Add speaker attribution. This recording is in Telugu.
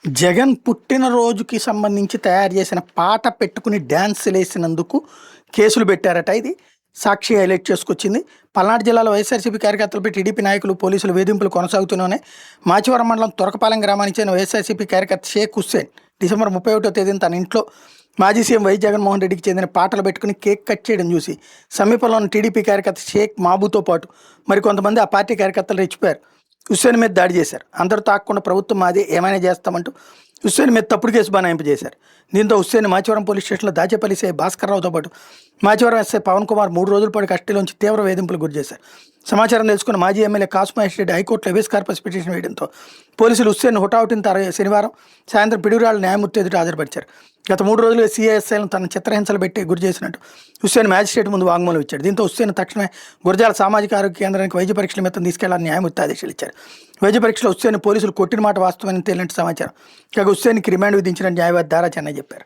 Speaker 1: జగన్ పుట్టినరోజుకి సంబంధించి తయారు చేసిన పాట పెట్టుకుని డాన్సులేసినందుకు కేసులు పెట్టారట. ఇది సాక్షి హైలైట్ చేసుకొచ్చింది. పల్నాడు జిల్లాలో వైఎస్ఆర్సీపీ కార్యకర్తలపై టీడీపీ నాయకులు పోలీసులు వేధింపులు కొనసాగుతూనే మాచివరం మండలం తొరకపాలెం గ్రామానికి చెందిన వైఎస్ఆర్సీపీ కార్యకర్త షేక్ హుస్సేన్ డిసెంబర్ 31వ తేదీన తన ఇంట్లో మాజీ సీఎం వై జగన్మోహన్ రెడ్డికి చెందిన పాటలు పెట్టుకుని కేక్ కట్ చేయడం చూసి సమీపంలో ఉన్న టీడీపీ కార్యకర్త షేక్ మాబూతో పాటు మరికొంతమంది ఆ పార్టీ కార్యకర్తలు రెచ్చిపోయారు. హుస్సేన్ మీద దాడి చేశారు. అందరూ తాకుండా ప్రభుత్వం మాది ఏమైనా చేస్తామంటూ హుస్సేన్ మీద తప్పుడు కేసు బనాయింపు చేశారు. దీంతో హుస్సేన్ మాచివరం పోలీస్ స్టేషన్లో దాచేపల్లి ఎస్ఐ భాస్కర్రావుతో పాటు మాచివరం ఎస్ఐ పవన్ కుమార్ 3 రోజుల పాటు కస్టడీలోంచి తీవ్ర వేధింపులకు గురి చేశారు. సమాచారం తెలుసుకున్న మాజీ ఎమ్మెల్యే కాసు మహేష్ రెడ్డి హైకోర్టులో హెబియస్ కార్పస్ పిటిషన్ వేయడంతో పోలీసులు హుస్సేన్ హుటాహుటిన శనివారం సాయంత్రం పిడుగురాళ్ళ న్యాయమూర్తి ఎదుట హాజరుపరిచారు. గత 3 రోజులుగా సిఐఎస్ఐలను తన చిత్రహింసలు పెట్టి గురి చేసినట్టు హుస్సేన్ మ్యాజిస్ట్రేట్ ముందు వాంగ్మూలం ఇచ్చాడు. దీంతో హుస్సేన్ తక్షణమే గురజాల సామాజిక ఆరోగ్య కేంద్రానికి వైద్య పరీక్షల నిమిత్తం తీసుకెళ్లాలని న్యాయమూర్తి ఆదేశాలు ఇచ్చారు. వైద్య పరీక్షలో హుస్సేన్ పోలీసులు కొట్టిన మాట వాస్తవమని తేలినట్టు సమాచారం. ఇక హుస్సేన్కి రిమాండ్ విధించిన న్యాయవాది దారా చెన్నై చెప్పారు.